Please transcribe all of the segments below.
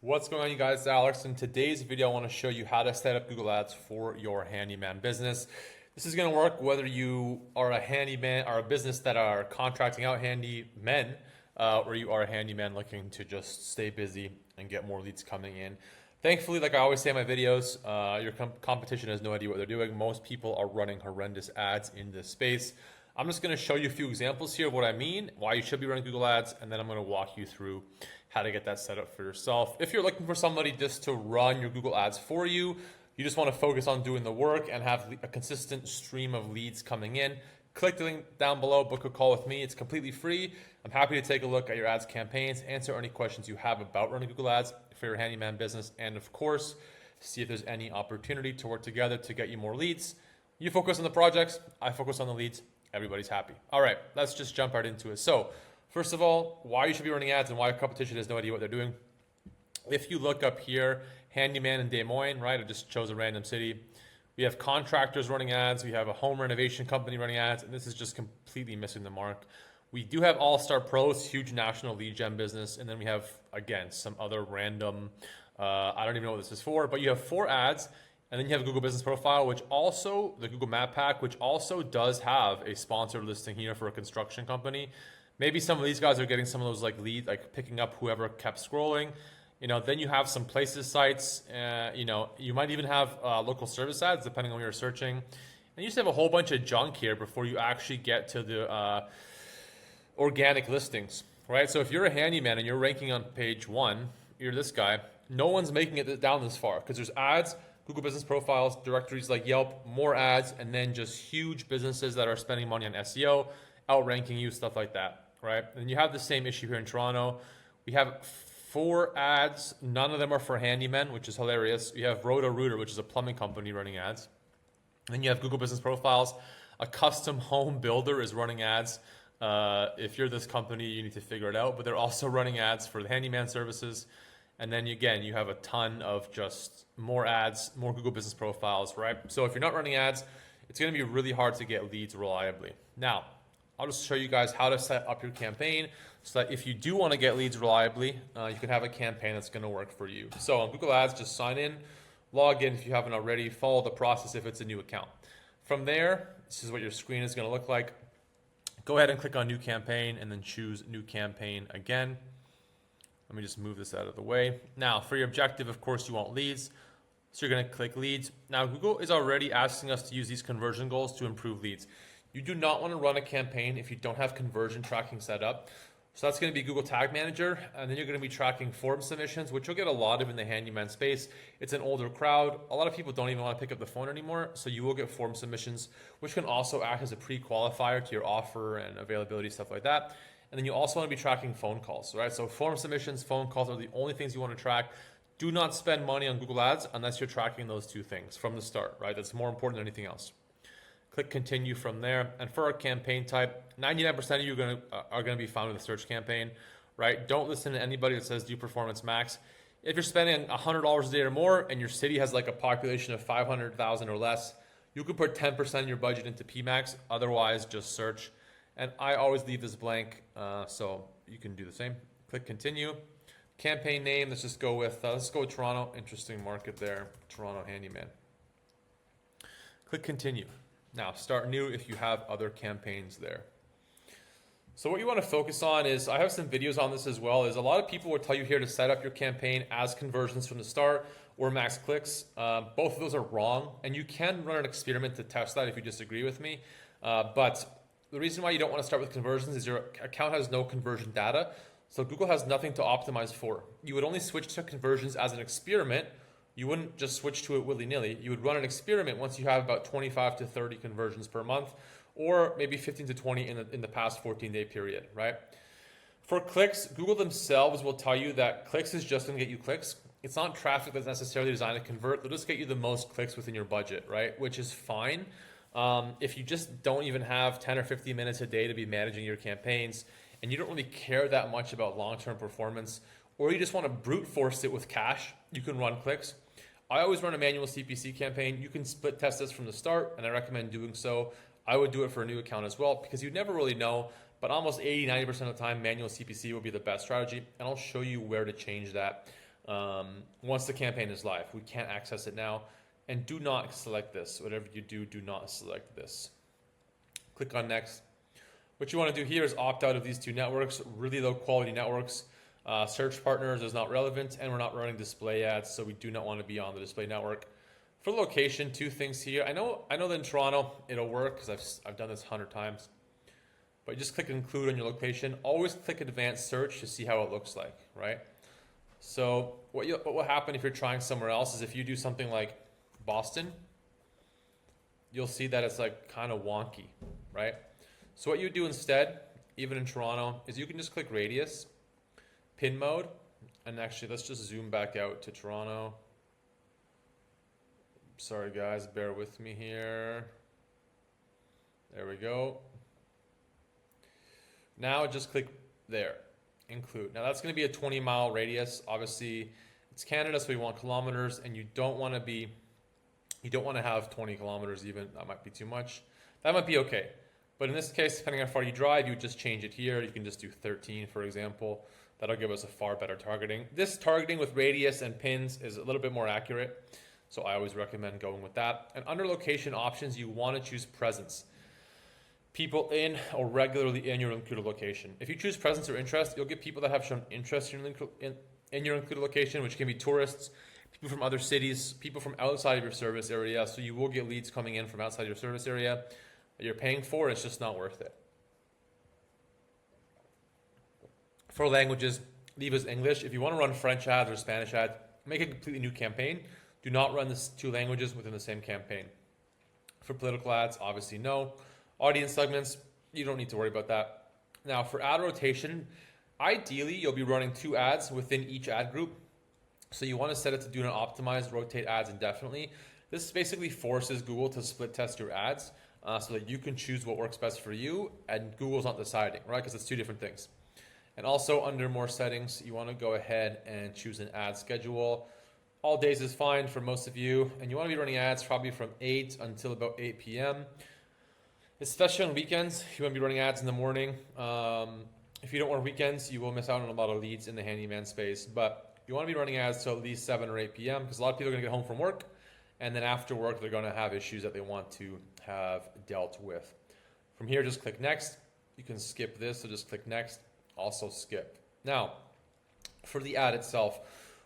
What's going on, you guys? It's Alex. In today's video, I want to show you how to set up Google Ads for your handyman business. This is going to work whether you are a handyman or a business that are contracting out handymen, or you are a handyman looking to just stay busy and get more leads coming in. Thankfully, like I always say in my videos, your competition has no idea what they're doing. Most people are running horrendous ads in this space. I'm just going to show you a few examples here of what I mean, why you should be running Google Ads, and then I'm going to walk you through how to get that set up for yourself. If you're looking for somebody just to run your Google Ads for you, you just want to focus on doing the work and have a consistent stream of leads coming in, click the link down below, book a call with me. It's completely free. I'm happy to take a look at your ads campaigns, answer any questions you have about running Google Ads for your handyman business, and of course, see if there's any opportunity to work together to get you more leads. You focus on the projects, I focus on the leads. Everybody's happy. All right, let's just jump right into it. So first of all, why you should be running ads and why competition has no idea what they're doing. If you look up here, handyman in Des Moines, right? I just chose a random city. We have contractors running ads. We have a home renovation company running ads, and this is just completely missing the mark. We do have All-Star Pros, huge national lead gen business, and then we have, again, some other random, I don't even know what this is for, but you have 4 ads. And then you have a Google Business Profile, which also, the Google Map Pack, which also does have a sponsored listing here for a construction company. Maybe some of these guys are getting some of those like leads, like picking up whoever kept scrolling. Then you have some places sites. You might even have local service ads, depending on what you're searching. And you just have a whole bunch of junk here before you actually get to the organic listings, right? So if you're a handyman and you're ranking on page 1, you're this guy, no one's making it down this far because there's ads, Google Business Profiles, directories like Yelp, more ads, and then just huge businesses that are spending money on SEO, outranking you, stuff like that, right? And you have the same issue here in Toronto. We have 4 ads. None of them are for handymen, which is hilarious. You have Roto-Rooter, which is a plumbing company running ads. Then you have Google Business Profiles. A custom home builder is running ads. If you're this company, you need to figure it out, but they're also running ads for the handyman services. And then again, you have a ton of just more ads, more Google Business Profiles, right? So if you're not running ads, it's going to be really hard to get leads reliably. Now, I'll just show you guys how to set up your campaign so that if you do want to get leads reliably, you can have a campaign that's going to work for you. So on Google Ads, just sign in, log in if you haven't already, follow the process if it's a new account. From there, this is what your screen is going to look like. Go ahead and click on New Campaign and then choose New Campaign again. Let me just move this out of the way. Now, for your objective, of course, you want leads. So you're going to click leads. Now, Google is already asking us to use these conversion goals to improve leads. You do not want to run a campaign if you don't have conversion tracking set up. So that's going to be Google Tag Manager. And then you're going to be tracking form submissions, which you'll get a lot of in the handyman space. It's an older crowd. A lot of people don't even want to pick up the phone anymore. So you will get form submissions, which can also act as a pre-qualifier to your offer and availability, stuff like that. And then you also want to be tracking phone calls, right? So form submissions, phone calls are the only things you want to track. Do not spend money on Google Ads unless you're tracking those 2 things from the start, right? That's more important than anything else. Click continue from there. And for our campaign type, 99% of you are going to be found with a search campaign, right? Don't listen to anybody that says do performance max. If you're spending $100 a day or more and your city has like a population of 500,000 or less, you could put 10% of your budget into PMax. Otherwise, just search. And I always leave this blank, so you can do the same. Click continue. Campaign name, let's just go with Toronto. Interesting market there, Toronto handyman. Click continue. Now start new if you have other campaigns there. So what you want to focus on is, I have some videos on this as well, is a lot of people will tell you here to set up your campaign as conversions from the start or max clicks. Both of those are wrong, and you can run an experiment to test that if you disagree with me. But the reason why you don't want to start with conversions is your account has no conversion data. So Google has nothing to optimize for. You would only switch to conversions as an experiment. You wouldn't just switch to it willy-nilly. You would run an experiment once you have about 25 to 30 conversions per month, or maybe 15 to 20 in the past 14-day period, right? For clicks, Google themselves will tell you that clicks is just going to get you clicks. It's not traffic that's necessarily designed to convert. They'll just get you the most clicks within your budget, right? Which is fine. If you just don't even have 10 or 15 minutes a day to be managing your campaigns and you don't really care that much about long-term performance, or you just want to brute force it with cash, you can run clicks. I always run a manual CPC campaign. You can split test this from the start, and I recommend doing so. I would do it for a new account as well because you never really know, but almost 80-90% of the time, manual CPC will be the best strategy, and I'll show you where to change that once the campaign is live. We can't access it now. And do not select this. Whatever you do, do not select this. Click on next. What you want to do here is opt out of these two networks, really low quality networks. Search partners is not relevant, and we're not running display ads, so we do not want to be on the display network. For location, two things here. I know that in Toronto it'll work because I've done this 100 times. But you just click include on your location. Always click advanced search to see how it looks like, right? So what will happen if you're trying somewhere else is if you do something like Boston, you'll see that it's like kind of wonky, right? So what you do instead, even in Toronto, is you can just click radius, pin mode, and actually let's just zoom back out to Toronto. Sorry guys, bear with me here. There we go. Now just click there, include. Now that's going to be a 20-mile radius. Obviously, it's Canada, so we want kilometers, and you don't want to have 20 kilometers even. That might be too much. That might be okay. But in this case, depending on how far you drive, you just change it here. You can just do 13, for example. That'll give us a far better targeting. This targeting with radius and pins is a little bit more accurate, so I always recommend going with that. And under location options, you want to choose presence. People in or regularly in your included location. If you choose presence or interest, you'll get people that have shown interest in your included location, which can be tourists, people from other cities, people from outside of your service area. So you will get leads coming in from outside your service area that you're paying for. It's just not worth it. For languages, leave as English. If you want to run French ads or Spanish ads, make a completely new campaign. Do not run the two languages within the same campaign. For political ads, obviously no. Audience segments, you don't need to worry about that. Now for ad rotation, ideally you'll be running 2 ads within each ad group. So you want to set it to do not optimize, rotate ads indefinitely. This basically forces Google to split test your ads so that you can choose what works best for you and Google's not deciding, right? Because it's 2 different things. And also under more settings, you want to go ahead and choose an ad schedule. All days is fine for most of you. And you want to be running ads probably from 8 until about 8 p.m. Especially on weekends, you want to be running ads in the morning. If you don't work weekends, you will miss out on a lot of leads in the handyman space. But you want to be running ads till at least 7 or 8 p.m. because a lot of people are going to get home from work. And then after work, they're going to have issues that they want to have dealt with. From here, just click next. You can skip this, so just click next. Also skip. Now, for the ad itself,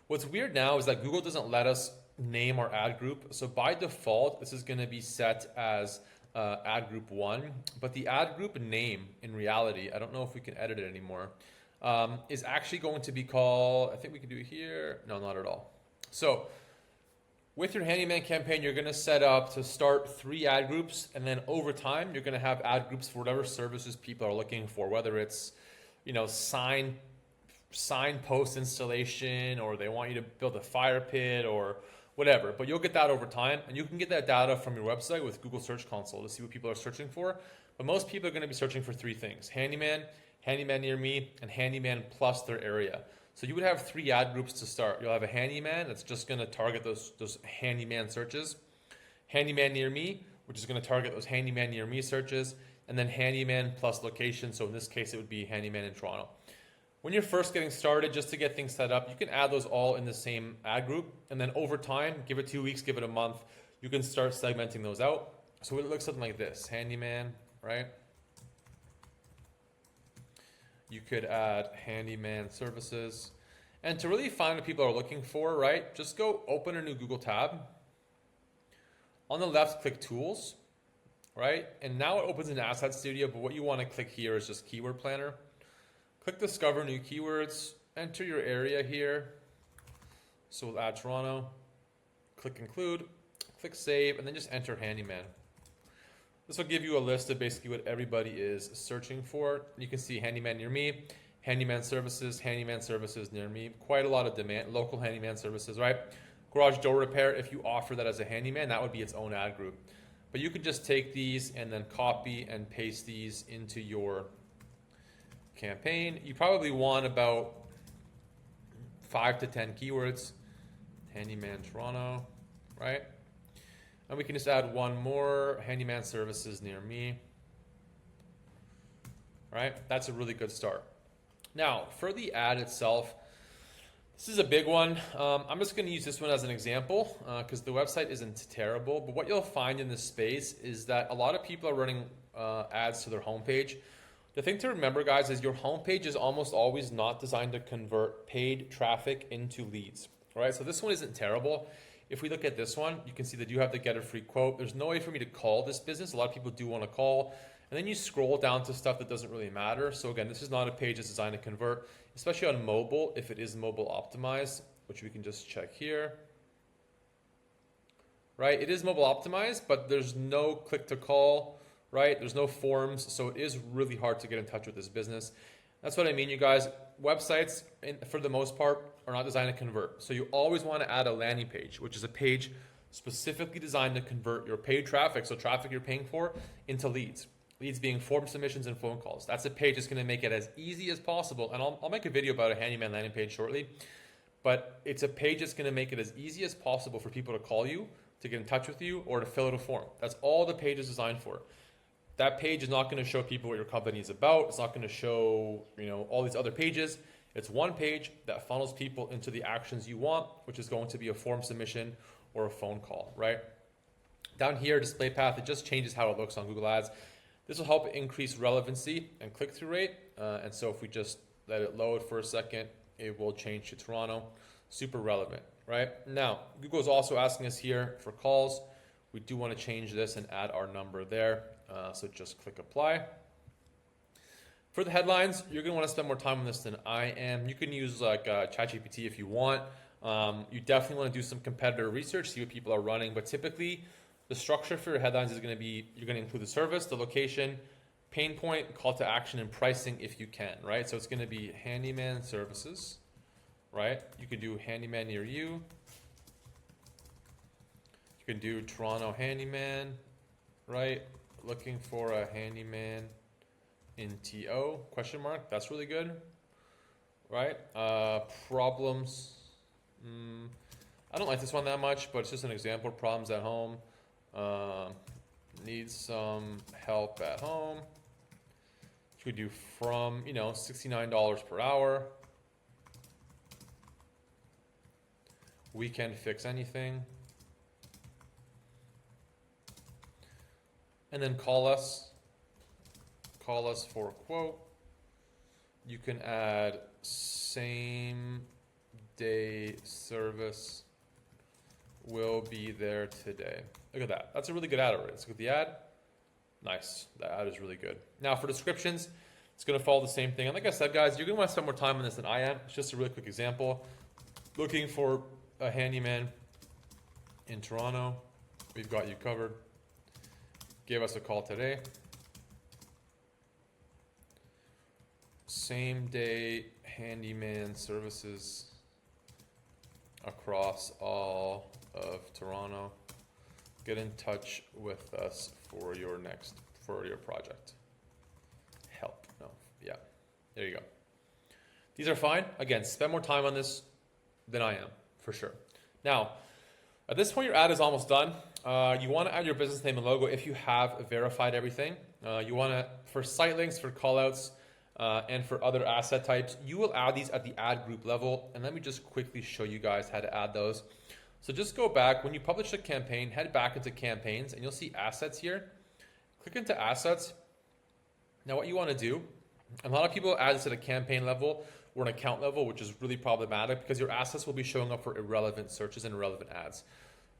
what's weird now is that Google doesn't let us name our ad group. So by default, this is going to be set as ad group 1, but the ad group name in reality, I don't know if we can edit it anymore, is actually going to be called, I think we can do it here. No, not at all. So with your handyman campaign, you're going to set up to start 3 ad groups, and then over time, you're going to have ad groups for whatever services people are looking for, whether it's, sign post installation, or they want you to build a fire pit or whatever, but you'll get that over time, and you can get that data from your website with Google Search Console to see what people are searching for. But most people are going to be searching for 3 things: handyman, handyman near me, and handyman plus their area. So you would have 3 ad groups to start. You'll have a handyman that's just going to target those handyman searches, handyman near me, which is going to target those handyman near me searches, and then handyman plus location. So in this case, it would be handyman in Toronto. When you're first getting started, just to get things set up, you can add those all in the same ad group. And then over time, give it 2 weeks, give it a month, you can start segmenting those out. So it looks something like this: handyman, right? You could add handyman services. And to really find what people are looking for, right, just go open a new Google tab. On the left, click Tools, right? And now it opens an Asset Studio, but what you want to click here is just Keyword Planner. Click Discover New Keywords, enter your area here. So we'll add Toronto, click Include, click Save, and then just enter Handyman. This will give you a list of basically what everybody is searching for. You can see handyman near me, handyman services near me. Quite a lot of demand, local handyman services, right? Garage door repair, if you offer that as a handyman, that would be its own ad group. But you could just take these and then copy and paste these into your campaign. You probably want about 5 to 10 keywords. Handyman Toronto, right? And we can just add one more: handyman services near me. Right? That's a really good start. Now, for the ad itself, This is a big one. I'm just going to use this one as an example because the website isn't terrible. But what you'll find in this space is that a lot of people are running ads to their homepage. The thing to remember, guys, is your homepage is almost always not designed to convert paid traffic into leads. All right, so this one isn't terrible. If we look at this one, you can see that you have to get a free quote. There's no way for me to call this business. A lot of people do want to call. And then you scroll down to stuff that doesn't really matter. So again, this is not a page that's designed to convert, especially on mobile, if it is mobile optimized, which we can just check here. Right, it is mobile optimized, but there's no click to call, right? There's no forms, so it is really hard to get in touch with this business. That's what I mean, you guys. Websites, for the most part, are not designed to convert. So you always want to add a landing page, which is a page specifically designed to convert your paid traffic, so traffic you're paying for, into leads. Leads being form submissions and phone calls. That's a page that's going to make it as easy as possible. And I'll make a video about a Handyman landing page shortly. But it's a page that's going to make it as easy as possible for people to call you, to get in touch with you, or to fill out a form. That's all the page is designed for. That page is not going to show people what your company is about. It's not going to show, all these other pages. It's one page that funnels people into the actions you want, which is going to be a form submission or a phone call, right? Down here, display path, it just changes how it looks on Google Ads. This will help increase relevancy and click-through rate. And so if we just let it load for a second, it will change to Toronto. Super relevant, right? Now, Google is also asking us here for calls. We do want to change this and add our number there. So just click apply. For the headlines, you're going to want to spend more time on this than I am. You can use like ChatGPT if you want. You definitely want to do some competitor research, see what people are running. But typically, the structure for your headlines is going to be, you're going to include the service, the location, pain point, call to action, and pricing if you can, right? So it's going to be handyman services, right? You could do handyman near you. You can do Toronto handyman, right? Looking for a handyman in TO, question mark. That's really good, right? Problems. I don't like this one that much, but it's just an example. Problems at home. Needs some help at home. You could do from, $69 per hour. We can fix anything. And then call us for a quote. You can add same day service will be there today. Look at that. That's a really good ad already. Let's look at the ad. Nice. The ad is really good. Now for descriptions, it's going to follow the same thing. And like I said, guys, you're going to want to spend more time on this than I am. It's just a really quick example. Looking for a handyman in Toronto. We've got you covered. Give us a call today. Same day handyman services across all of Toronto. Get in touch with us for your project. Help. No. Yeah. There you go. These are fine. Again, spend more time on this than I am, for sure. Now, at this point, your ad is almost done. You want to add your business name and logo if you have verified everything. You want to, for site links, for callouts, and for other asset types, you will add these at the ad group level. And let me just quickly show you guys how to add those. So just go back. When you publish a campaign, head back into campaigns, and you'll see assets here. Click into assets. Now what you want to do, a lot of people add this at a campaign level or an account level, which is really problematic because your assets will be showing up for irrelevant searches and irrelevant ads.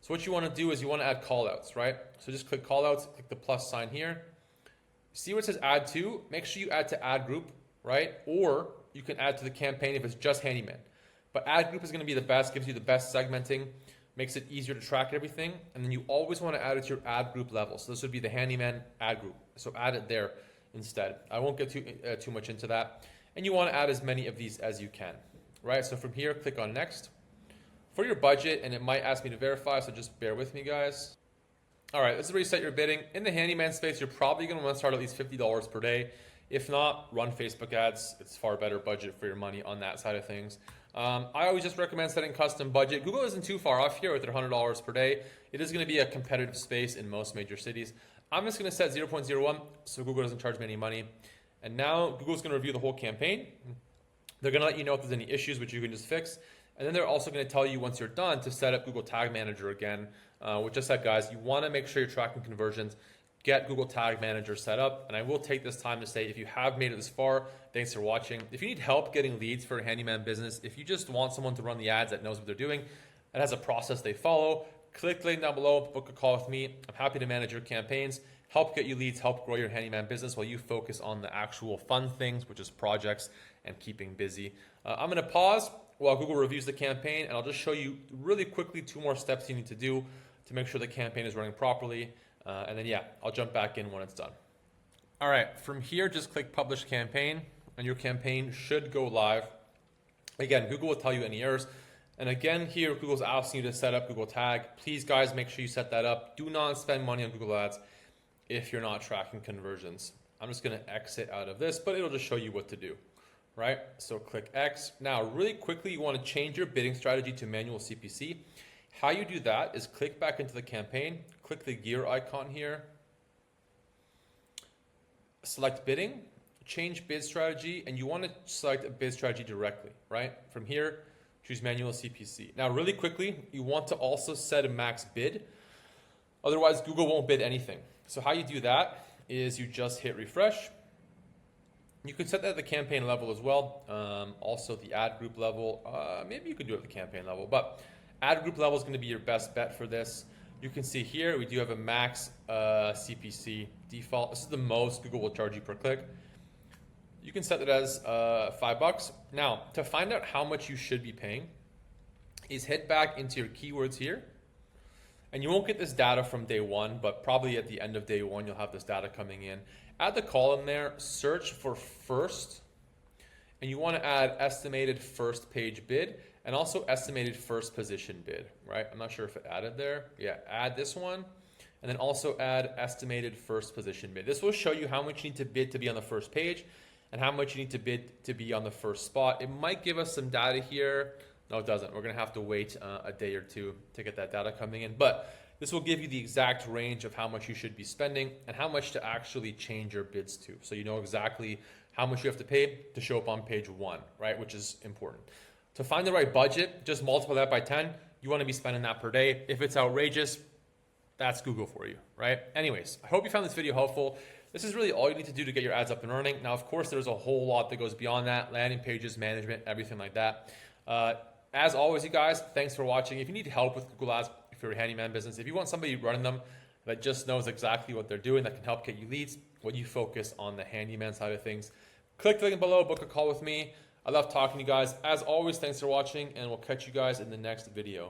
So what you want to do is you want to add callouts, right? So just click callouts, click the plus sign here. See what it says add to? Make sure you add to ad group, right? Or you can add to the campaign if it's just handyman. But ad group is going to be the best, gives you the best segmenting, makes it easier to track everything. And then you always want to add it to your ad group level. So this would be the handyman ad group. So add it there instead. I won't get too much into that. And you want to add as many of these as you can, right? So from here, click on next. For your budget, and it might ask me to verify, so just bear with me, guys. All right, this is where you set your bidding. In the handyman space, you're probably going to want to start at least $50 per day. If not, run Facebook ads. It's far better budget for your money on that side of things. I always just recommend setting custom budget. Google isn't too far off here with their $100 per day. It is going to be a competitive space in most major cities. I'm just going to set 0.01 so Google doesn't charge me any money. And now Google's going to review the whole campaign. They're going to let you know if there's any issues, which you can just fix. And then they're also going to tell you once you're done to set up Google Tag Manager again, which I said, guys, you want to make sure you're tracking conversions. Get Google Tag Manager set up. And I will take this time to say, if you have made it this far, thanks for watching. If you need help getting leads for a handyman business, if you just want someone to run the ads that knows what they're doing, that has a process they follow, click the link down below, book a call with me. I'm happy to manage your campaigns, help get you leads, help grow your handyman business while you focus on the actual fun things, which is projects and keeping busy. I'm going to pause while Google reviews the campaign, and I'll just show you really quickly 2 more steps you need to do to make sure the campaign is running properly. And then, yeah, I'll jump back in when it's done. All right, from here, just click Publish Campaign, and your campaign should go live. Again, Google will tell you any errors. And again, here, Google's asking you to set up Google Tag. Please, guys, make sure you set that up. Do not spend money on Google Ads if you're not tracking conversions. I'm just going to exit out of this, but it'll just show you what to do, right? So click X. Now, really quickly, you want to change your bidding strategy to manual CPC. How you do that is click back into the campaign, click the gear icon here, select bidding, change bid strategy, and you want to select a bid strategy directly, right? From here, choose manual CPC. Now, really quickly, you want to also set a max bid. Otherwise, Google won't bid anything. So how you do that is you just hit refresh. You can set that at the campaign level as well. Also the ad group level, maybe you could do it at the campaign level, but ad group level is going to be your best bet for this. You can see here, we do have a max CPC default. This is the most Google will charge you per click. You can set it as $5. Now, to find out how much you should be paying is hit back into your keywords here. And you won't get this data from day one, but probably at the end of day one, you'll have this data coming in. Add the column there, search for first, and you want to add estimated first page bid and also estimated first position bid, right? I'm not sure if it added there. Yeah, add this one, and then also add estimated first position bid. This will show you how much you need to bid to be on the first page and how much you need to bid to be on the first spot. It might give us some data here. No, it doesn't. We're going to have to wait a day or two to get that data coming in. But this will give you the exact range of how much you should be spending and how much to actually change your bids to. So you know exactly how much you have to pay to show up on page 1, right? Which is important. To find the right budget, just multiply that by 10. You want to be spending that per day. If it's outrageous, that's Google for you, right? Anyways, I hope you found this video helpful. This is really all you need to do to get your ads up and running. Now, of course, there's a whole lot that goes beyond that, landing pages, management, everything like that. As always, you guys, thanks for watching. If you need help with Google Ads, if you're a handyman business, if you want somebody running them that just knows exactly what they're doing, that can help get you leads, when you focus on the handyman side of things, click the link below, book a call with me. I love talking to you guys. As always, thanks for watching, and we'll catch you guys in the next video.